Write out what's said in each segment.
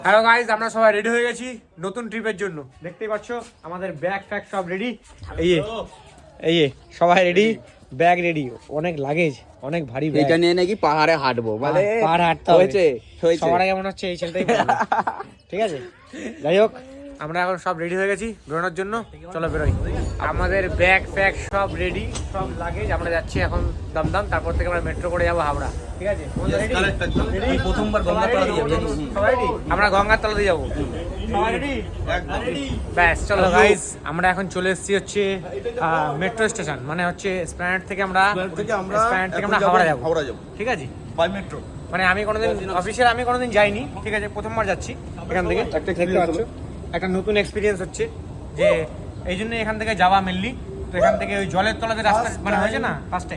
Hello guys, আমরা সবাই ready হয়ে গেছি নতুন ট্রিপের জন্য। দেখতেই পাচ্ছ আমাদের ব্যাগ ফ্যাগ সব রেডি। এই সবাই রেডি, ব্যাগ রেডি, অনেক লাগেজ, অনেক ভারী ব্যাগ। এটা নিয়ে নাকি পাহাড়ে হাঁটবো, মানে পাহাড়ে হাঁটতে হয়েছে সবার আগে মনে হচ্ছে এই ছেলেটাই ঠিক আছে। যাই হোক, আমরা এখন সব রেডি হয়ে গেছি বেরোনোর জন্য। চলো বেরোই। আমাদের ব্যাগ ফ্যাগ সব রেডি, সব লাগেজ। আমরা যাচ্ছি এখন দমদম, তারপর থেকে আমরা মেট্রো করে যাবো হাওড়া। ঠিক আছে, প্রথমবার আমরা গঙ্গার তলাতে যাবো। ব্যাস চলো গাইস, আমরা এখন চলে এসেছি হচ্ছে মেট্রো স্টেশন, মানে হচ্ছে এসপ্ল্যানেড থেকে আমরা হাওড়া যাবো। ঠিক আছে, বাই মেট্রো। মানে আমি কোনোদিন যাইনি। ঠিক আছে, প্রথমবার যাচ্ছি এখান থেকে। দেখতে পাচ্ছ একটা নতুন এক্সপিরিয়েন্স হচ্ছে, যে এই জন্য এখান থেকে যাওয়া মেনলি। তো এখান থেকে ওই জলের তলাতে রাস্তা মানে হয়েছে না, first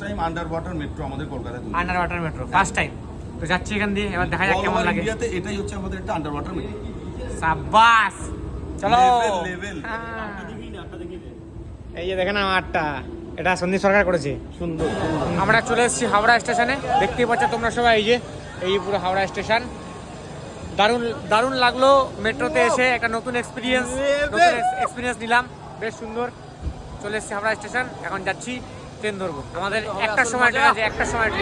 time under water metro আমাদের কলকাতায়। Under water metro first time. তো যাচ্ছি এখান দিয়ে, এবার দেখা যাক কেমন লাগে। ইন্ডিয়াতে এটাই হচ্ছে আমাদের একটা আন্ডার ওয়াটার মেট্রো। সাব্বাস, চলো। লেভেল এই যে দেখেন আটটা, এটা সন্দীপ সরকার করেছে, সুন্দর। আমরা চলে এসেছি হাওড়া স্টেশনে। দেখতেই পাচ্ছ তোমরা সবাই, এই পুরো হাওড়া স্টেশন। দারুণ লাগলো মেট্রোতে এসে, একটা নতুন এক্সপিরিয়েন্স নিলাম, বেশ সুন্দর। চলে এসেছি হাওড়া স্টেশন, এখন যাচ্ছি ট্রেন ধরবো। আমাদের একটার সময় ট্রেন আছে,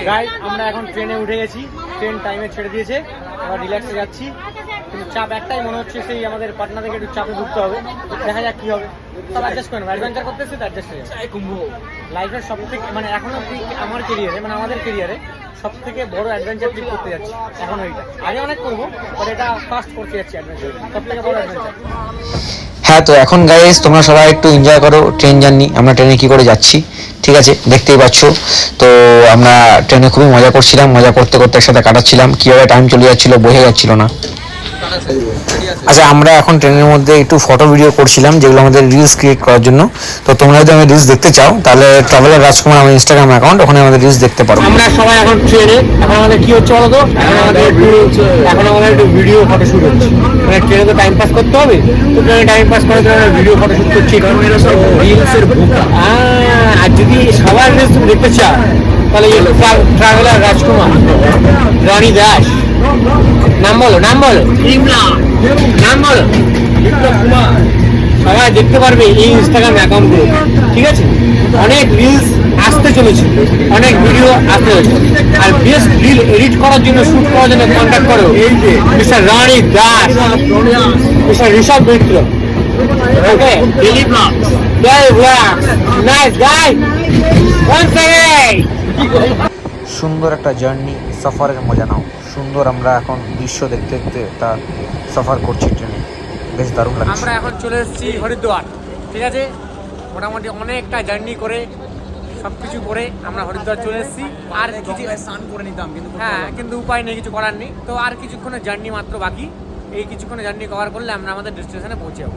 গাইস আমরা এখন ট্রেনে উঠে গেছি, ট্রেন টাইমে ছেড়ে দিয়েছে, আমরা রিল্যাক্সে যাচ্ছি। কিন্তু চাপ একটাই মনে হচ্ছে, সেই আমাদের পাটনা থেকে একটু চাপে ঢুকতে হবে। দেখা যাক কি হবে, সব অ্যাডজাস্ট করে নেবো। অ্যাডভেঞ্চার করতেছি তো অ্যাডজাস্ট হয়ে যাচ্ছে। লাইফের সব থেকে মানে এখনো আমার কেরিয়ারে, মানে আমাদের কেরিয়ারে সব থেকে বড় অ্যাডভেঞ্চার ট্রিপ করতে যাচ্ছি এখন। ওইটা আগে অনেক করবো, বাট এটা ফার্স্ট করতে যাচ্ছি অ্যাডভেঞ্চার, সব থেকে বড় অ্যাডভেঞ্চার। হ্যাঁ, তো এখন গাইস তোমরা সবাই একটু এনজয় করো ট্রেন জার্নি। আমরা ট্রেনে কি করে যাচ্ছি, ঠিক আছে, দেখতেই পাচ্ছ। তো আমরা ট্রেনে খুবই মজা করছিলাম, মজা করতে করতে একসাথে কাটাচ্ছিলাম, কীভাবে টাইম চলে যাচ্ছিল বোঝা যাচ্ছিল না। আচ্ছা, আমরা এখন ট্রেনের মধ্যে একটু ফটো ভিডিও করছিলাম, যেগুলো আমাদের রিলস ক্রিয়েট করার জন্য। তো তোমরা যদি আমি রিলস দেখতে চাও, তাহলে ট্রাভেলার রাজকুমার আমার ইনস্টাগ্রাম অ্যাকাউন্ট, ওখানে আমাদের রিলস দেখতে পারো। আমরা সবাই এখন ট্রেনে, এখন আমাদের কি হচ্ছে বলো তো, এখন আমাদের একটু ভিডিও ফটো শুট হচ্ছে। মানে ট্রেনে তো টাইম পাস করতে হবে, তো ট্রেনে টাইম পাস করার জন্য ভিডিও ফটো শুট করছি। আর যদি সবার রিলস তুমি দেখতে চাও, তাহলে ট্রাভেলার রাজকুমার, রানী দাস, নাম বলো নাম বলো সবাই দেখতে পারবে এই ইনস্টাগ্রাম অ্যাকাউন্টগুলো। ঠিক আছে, অনেক রিলস আসতে চলেছে, অনেক ভিডিও আসতে চলেছে। আর বেস্ট রিল এডিট করার জন্য, শুট করার জন্য কন্ট্যাক্ট করো মিস্টার রানী দাস, মিস্টার ঋষভ মিত্র। ওকে, নাইস গাই, ওয়ান সেকেন্ড। সুন্দর একটা জার্নি, সফরের মজা নাও। সুন্দর, আমরা এখন দৃশ্য দেখতে দেখতে তা সফর করছি ট্রেনে, বেশ দারুণ লাগছে। আমরা এখন চলে এসেছি হরিদ্বার। ঠিক আছে, মোটামুটি অনেকটা জার্নি করে সব কিছু করে আমরা হরিদ্বার চলে এসেছি। আর কিছু স্নান করে নিতাম, কিন্তু উপায় নেই, কিছু করার নেই। তো আর কিছুক্ষণের জার্নি মাত্র বাকি। এই কিছুক্ষণের জার্নি কভার করলে আমরা আমাদের ডেস্টিনেশনে পৌঁছে যাবো।